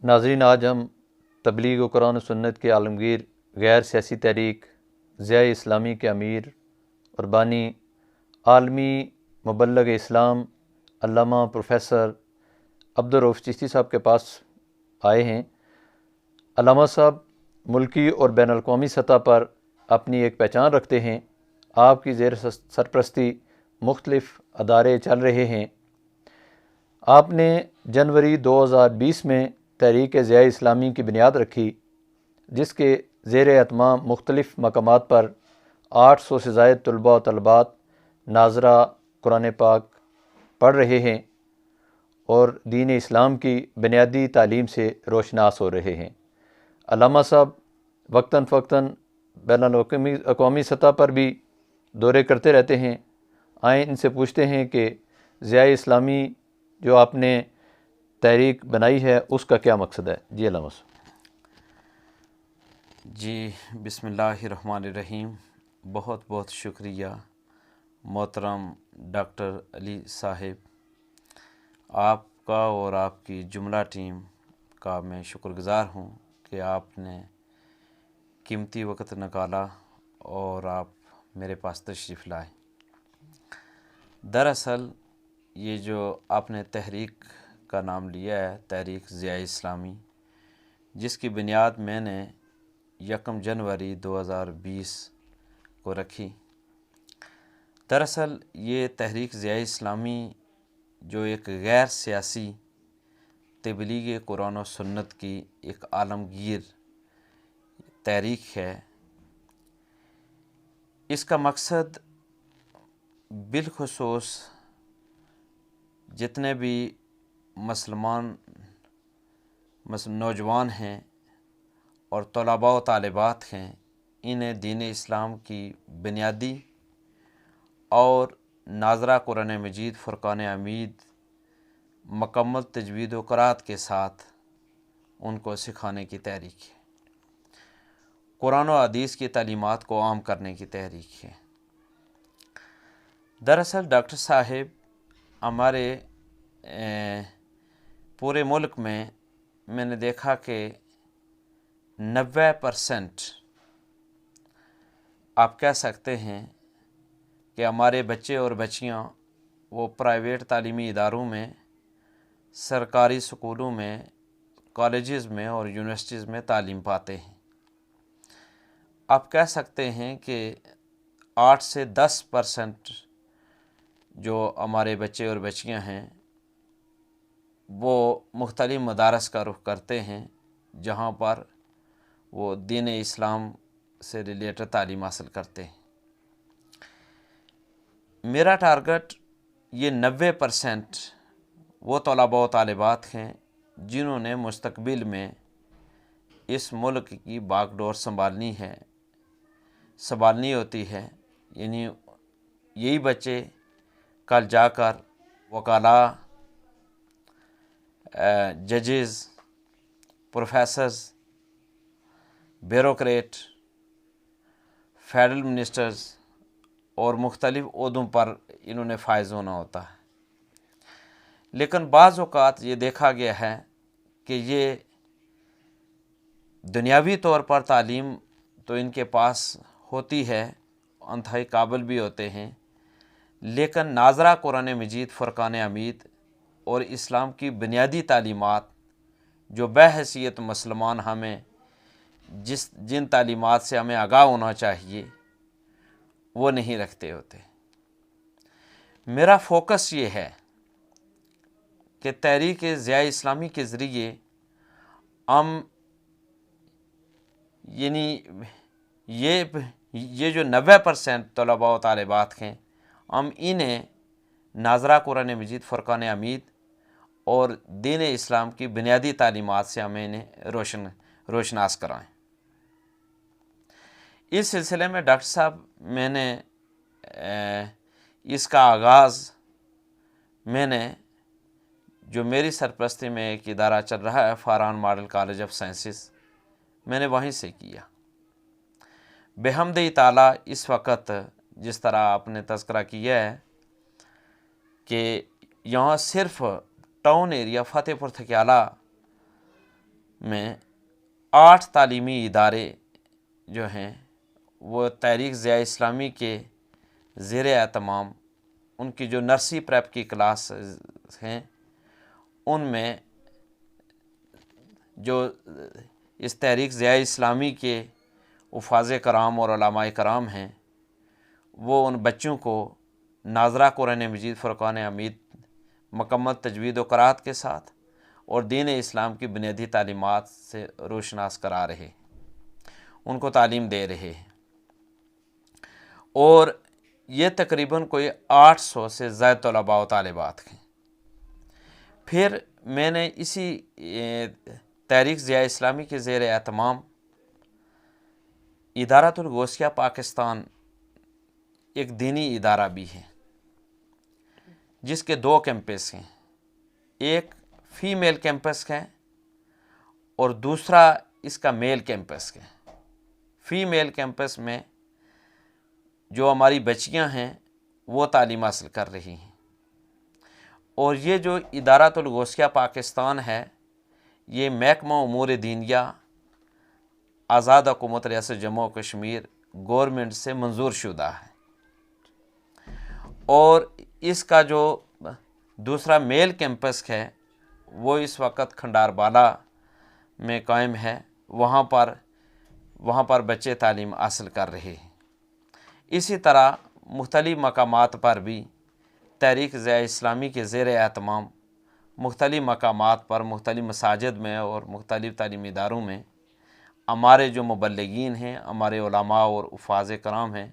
ناظرین، آج ہم تبلیغ و قرآن و سنت کے عالمگیر غیر سیاسی تحریک ضیاء اسلامی کے امیر اور بانی عالمی مبلغ اسلام علامہ پروفیسر عبدالرؤف چشتی صاحب کے پاس آئے ہیں۔ علامہ صاحب ملکی اور بین الاقوامی سطح پر اپنی ایک پہچان رکھتے ہیں۔ آپ کی زیر سرپرستی مختلف ادارے چل رہے ہیں۔ آپ نے جنوری 2020 میں تحریک ضیاء اسلامی کی بنیاد رکھی، جس کے زیر اہتمام مختلف مقامات پر 800 سے زائد طلباء و طالبات ناظرہ قرآن پاک پڑھ رہے ہیں اور دین اسلام کی بنیادی تعلیم سے روشناس ہو رہے ہیں۔ علامہ صاحب وقتاً فوقتاً بین الاقوامی سطح پر بھی دورے کرتے رہتے ہیں۔ آئیں ان سے پوچھتے ہیں کہ ضیاء اسلامی جو آپ نے تحریک بنائی ہے اس کا کیا مقصد ہے۔ جی علامہ صاحب۔ جی بسم اللہ الرحمن الرحیم۔ بہت بہت شکریہ محترم ڈاکٹر علی صاحب، آپ کا اور آپ کی جملہ ٹیم کا میں شکر گزار ہوں کہ آپ نے قیمتی وقت نکالا اور آپ میرے پاس تشریف لائے۔ دراصل یہ جو آپ نے تحریک کا نام لیا ہے، تحریک ضیاء اسلامی، جس کی بنیاد میں نے 1 جنوری 2020 کو رکھی۔ دراصل یہ تحریک ضیاء اسلامی جو ایک غیر سیاسی تبلیغ قرآن و سنت کی ایک عالمگیر تحریک ہے، اس کا مقصد بالخصوص جتنے بھی مسلمان نوجوان ہیں اور طلباء و طالبات ہیں، انہیں دین اسلام کی بنیادی اور ناظرہ قرآن مجید فرقان حمید مکمل تجوید و قرأت کے ساتھ ان کو سکھانے کی تحریک ہے، قرآن و حدیث کی تعلیمات کو عام کرنے کی تحریک ہے۔ دراصل ڈاکٹر صاحب ہمارے پورے ملک میں نے دیکھا کہ 90% آپ کہہ سکتے ہیں کہ ہمارے بچے اور بچیاں وہ پرائیویٹ تعلیمی اداروں میں، سرکاری سکولوں میں، کالجز میں اور یونیورسٹیز میں تعلیم پاتے ہیں۔ آپ کہہ سکتے ہیں کہ 8 سے 10% جو ہمارے بچے اور بچیاں ہیں وہ مختلف مدارس کا رخ کرتے ہیں، جہاں پر وہ دین اسلام سے ریلیٹڈ تعلیم حاصل کرتے ہیں۔ میرا ٹارگٹ یہ 90% وہ طلباء و طالبات ہیں جنہوں نے مستقبل میں اس ملک کی باغ ڈور سنبھالنی ہوتی ہے، یعنی یہی بچے کل جا کر وکلاء، ججز، پروفیسرز، بیوروکریٹ، فیڈرل منسٹرز اور مختلف عہدوں پر انہوں نے فائز ہونا ہوتا ہے۔ لیکن بعض اوقات یہ دیکھا گیا ہے کہ یہ دنیاوی طور پر تعلیم تو ان کے پاس ہوتی ہے، انتہائی قابل بھی ہوتے ہیں، لیکن ناظرہ قرآن مجید فرقان حمید اور اسلام کی بنیادی تعلیمات جو بحیثیت مسلمان ہمیں جن تعلیمات سے ہمیں آگاہ ہونا چاہیے وہ نہیں رکھتے ہوتے۔ میرا فوکس یہ ہے کہ تحریک ضیاء اسلامی کے ذریعے ہم یعنی یہ جو 90% طلباء و طالبات ہیں، ہم انہیں ناظرہ قرآن مجید فرقان حمید اور دین اسلام کی بنیادی تعلیمات سے ہمیں انہیں روشناس کرائیں۔ اس سلسلے میں ڈاکٹر صاحب میں نے اس کا آغاز جو میری سرپرستی میں ایک ادارہ چل رہا ہے، Faran model college of sciences, میں نے وہیں سے کیا۔ بحمد تعالیٰ اس وقت جس طرح آپ نے تذکرہ کیا ہے کہ یہاں صرف ٹاؤن ایریا فتح پور تھکیالہ میں 8 تعلیمی ادارے جو ہیں وہ تحریک ضیاء اسلامی کے زیر اہتمام، ان کی جو نرسری پریپ کی کلاس ہیں ان میں جو اس تحریک ضیاء اسلامی کے حفاظ کرام اور علماء کرام ہیں وہ ان بچوں کو ناظرہ قرآن مجید فرقان حمید مکمل تجوید و قرات کے ساتھ اور دین اسلام کی بنیادی تعلیمات سے روشناس کرا رہے، ان کو تعلیم دے رہے ہیں، اور یہ تقریباً کوئی 800 سے زائد طلباء و طالبات ہیں۔ پھر میں نے اسی تحریک ضیاء اسلامی کے زیر اہتمام ادارۃ الغوثیہ پاکستان ایک دینی ادارہ بھی ہے جس کے 2 کیمپس ہیں، ایک فیمیل کیمپس ہے اور دوسرا اس کا میل کیمپس ہے۔ فیمیل کیمپس میں جو ہماری بچیاں ہیں وہ تعلیم حاصل کر رہی ہیں، اور یہ جو ادارۃ الغوثیہ پاکستان ہے یہ محکمہ امور دینیہ آزاد حکومت ریاست جموں و کشمیر گورنمنٹ سے منظور شدہ ہے، اور اس کا جو دوسرا میل کیمپس ہے وہ اس وقت کھنڈار بالا میں قائم ہے، وہاں پر بچے تعلیم حاصل کر رہے ہیں۔ اسی طرح مختلف مقامات پر بھی تحریک ضیاء اسلامی کے زیر اہتمام مختلف مقامات پر، مختلف مساجد میں اور مختلف تعلیمی اداروں میں ہمارے جو مبلغین ہیں، ہمارے علماء اور حفاظ کرام ہیں،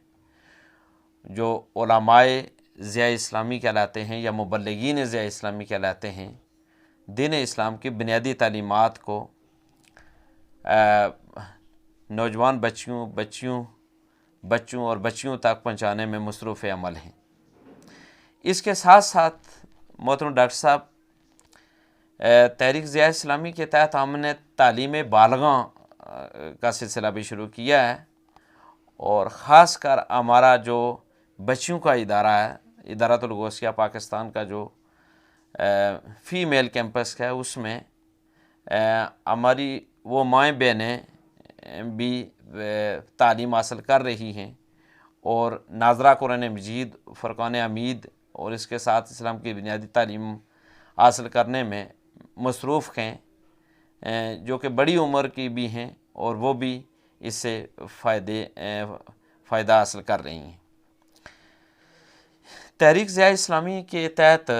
جو علماء ضیاء اسلامی کہلاتے ہیں یا مبلغین ضیاء اسلامی کہلاتے ہیں، دین اسلام کی بنیادی تعلیمات کو نوجوان بچوں اور بچیوں تک پہنچانے میں مصروف عمل ہیں۔ اس کے ساتھ ساتھ محترم ڈاکٹر صاحب، تحریک ضیاء اسلامی کے تحت ہم نے تعلیم بالغاں کا سلسلہ بھی شروع کیا ہے، اور خاص کر ہمارا جو بچیوں کا ادارہ ہے، ادارۃ الغوثیہ پاکستان کا جو فیمیل کیمپس ہے، اس میں ہماری وہ مائیں بہنیں بھی تعلیم حاصل کر رہی ہیں، اور ناظرہ قرآن مجید فرقان حمید اور اس کے ساتھ اسلام کی بنیادی تعلیم حاصل کرنے میں مصروف ہیں، جو کہ بڑی عمر کی بھی ہیں اور وہ بھی اس سے فائدہ حاصل کر رہی ہیں۔ تحریک ضیاء اسلامی کے تحت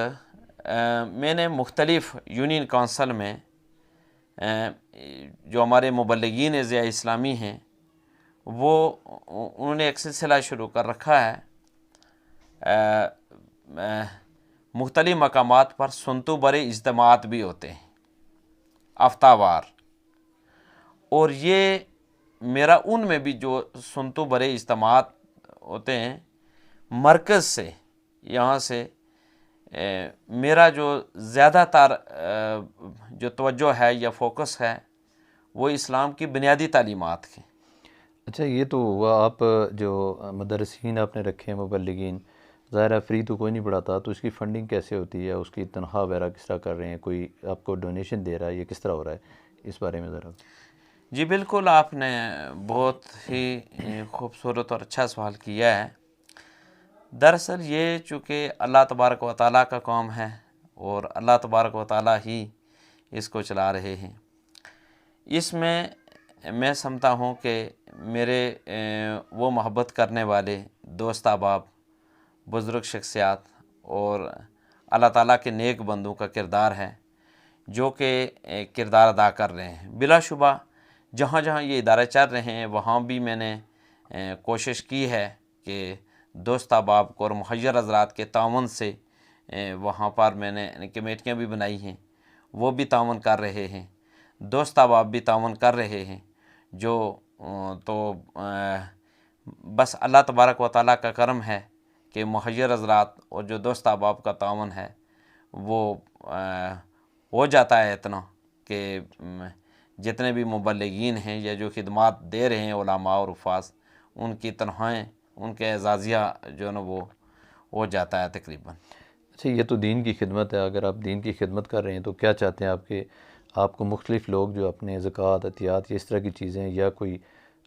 میں نے مختلف یونین کونسل میں جو ہمارے مبلغین ضیاء اسلامی ہیں انہوں نے ایک سلسلہ شروع کر رکھا ہے، مختلف مقامات پر سنتو برے اجتماعات بھی ہوتے ہیں ہفتہ وار، اور یہ میرا ان میں بھی جو سنتو برے اجتماعات ہوتے ہیں مرکز سے، یہاں سے میرا جو زیادہ تر جو توجہ ہے یا فوکس ہے وہ اسلام کی بنیادی تعلیمات کی۔ اچھا، یہ تو ہوا آپ جو مدرسین آپ نے رکھے ہیں مبلغین، ظاہر ہے فری تو کوئی نہیں پڑھاتا، تو اس کی فنڈنگ کیسے ہوتی ہے، اس کی تنخواہ وغیرہ کس طرح کر رہے ہیں، کوئی آپ کو ڈونیشن دے رہا ہے، یہ کس طرح ہو رہا ہے، اس بارے میں ذرا۔ جی بالکل، آپ نے بہت ہی خوبصورت اور اچھا سوال کیا ہے۔ دراصل یہ چونکہ اللہ تبارک و تعالیٰ کا کام ہے اور اللہ تبارک و تعالیٰ ہی اس کو چلا رہے ہیں، اس میں سمجھتا ہوں کہ میرے وہ محبت کرنے والے دوست احباب، بزرگ شخصیات اور اللہ تعالیٰ کے نیک بندوں کا کردار ہے جو کہ کردار ادا کر رہے ہیں۔ بلا شبہ جہاں جہاں یہ ادارے چل رہے ہیں وہاں بھی میں نے کوشش کی ہے کہ دوست احباب کو اور مخیر حضرات کے تعاون سے وہاں پر میں نے کمیٹیاں بھی بنائی ہیں، وہ بھی تعاون کر رہے ہیں، دوست احباب بھی تعاون کر رہے ہیں، جو تو بس اللہ تبارک و تعالیٰ کا کرم ہے کہ مخیر حضرات اور جو دوست احباب کا تعاون ہے وہ ہو جاتا ہے اتنا کہ جتنے بھی مبلغین ہیں یا جو خدمات دے رہے ہیں علماء اور حفاظ، ان کی تنخواہیں، ان کے اعزازیہ جو ہے نا وہ ہو جاتا ہے تقریباً۔ اچھا، یہ تو دین کی خدمت ہے، اگر آپ دین کی خدمت کر رہے ہیں تو کیا چاہتے ہیں آپ کہ آپ کو مختلف لوگ جو اپنے زکوٰۃ، عطیات یا اس طرح کی چیزیں یا کوئی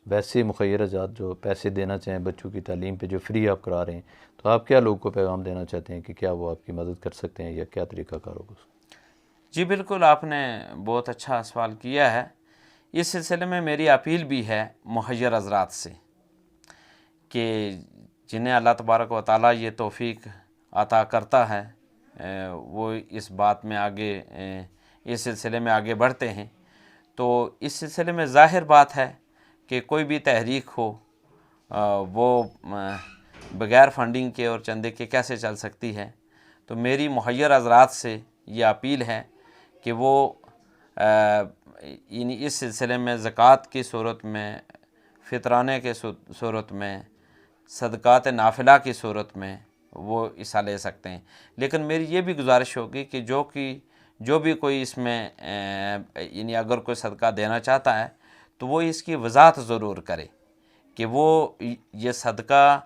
ویسے مخیر اجزاء جو پیسے دینا چاہیں بچوں کی تعلیم پہ جو فری آپ کرا رہے ہیں، تو آپ کیا لوگوں کو پیغام دینا چاہتے ہیں کہ کیا وہ آپ کی مدد کر سکتے ہیں یا کیا طریقہ کار ہوگا؟ جی بالکل، آپ نے بہت اچھا سوال کیا ہے۔ اس سلسلے میں میری اپیل بھی ہے مہیر حضرات سے کہ جنہیں اللہ تبارک و تعالیٰ یہ توفیق عطا کرتا ہے، وہ اس بات میں آگے اس سلسلے میں آگے بڑھتے ہیں۔ تو اس سلسلے میں ظاہر بات ہے کہ کوئی بھی تحریک ہو وہ بغیر فنڈنگ کے اور چندے کے کیسے چل سکتی ہے۔ تو میری مہیر حضرات سے یہ اپیل ہے کہ وہ اس سلسلے میں زکوٰۃ کی صورت میں، فطرانے کے صورت میں، صدقات نافلہ کی صورت میں وہ حصہ لے سکتے ہیں۔ لیکن میری یہ بھی گزارش ہوگی کہ جو بھی کوئی اس میں یعنی اگر کوئی صدقہ دینا چاہتا ہے تو وہ اس کی وضاحت ضرور کرے کہ وہ یہ صدقہ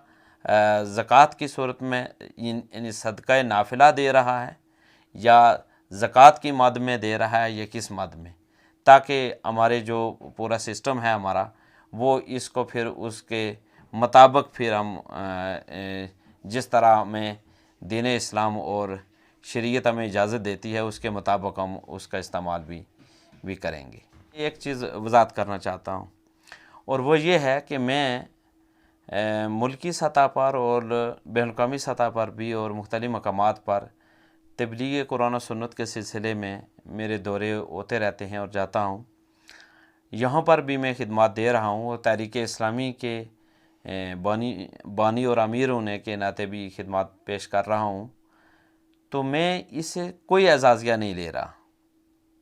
زکوٰۃ کی صورت میں یعنی صدقہ نافلہ دے رہا ہے یا زکوٰۃ کی مد میں دے رہا ہے یا کس مد میں، تاکہ ہمارے جو پورا سسٹم ہے ہمارا وہ اس کو پھر اس کے مطابق پھر ہم جس طرح ہمیں دین اسلام اور شریعت ہمیں اجازت دیتی ہے اس کے مطابق ہم اس کا استعمال بھی کریں گے۔ ایک چیز وضاحت کرنا چاہتا ہوں، اور وہ یہ ہے کہ میں ملکی سطح پر اور بین الاقوامی سطح پر بھی اور مختلف مقامات پر تبلیغ قرآن و سنت کے سلسلے میں میرے دورے ہوتے رہتے ہیں اور جاتا ہوں۔ یہاں پر بھی میں خدمات دے رہا ہوں اور تحریک اسلامی کے بانی اور امیر ہونے کے ناطے بھی خدمات پیش کر رہا ہوں۔ تو میں اس سے کوئی اعزازیہ نہیں لے رہا،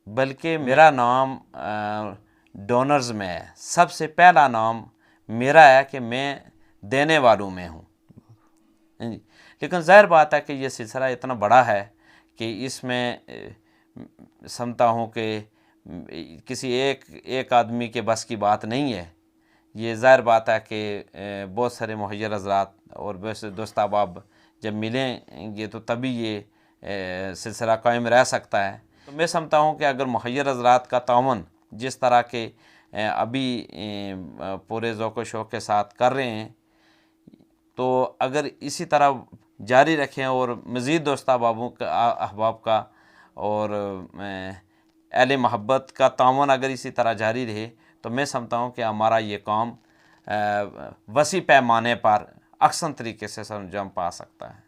بلکہ میرا نام ڈونرز میں ہے۔ سب سے پہلا نام میرا ہے کہ میں دینے والوں میں ہوں۔ لیکن ظاہر بات ہے کہ یہ سلسلہ اتنا بڑا ہے کہ اس میں سمجھتا ہوں کہ کسی ایک آدمی کے بس کی بات نہیں ہے۔ یہ ظاہر بات ہے کہ بہت سارے مہیر حضرات اور ویسے دوست احباب جب ملیں گے تو تبھی یہ سلسلہ قائم رہ سکتا ہے۔ تو میں سمجھتا ہوں کہ اگر مہیر حضرات کا تعاون جس طرح کے ابھی پورے ذوق و شوق کے ساتھ کر رہے ہیں، تو اگر اسی طرح جاری رکھیں اور مزید دوست احباب کا اور اہل محبت کا تعاون اگر اسی طرح جاری رہے تو میں سمجھتا ہوں کہ ہمارا یہ کام وسیع پیمانے پر احسن طریقے سے سر انجام پا سکتا ہے۔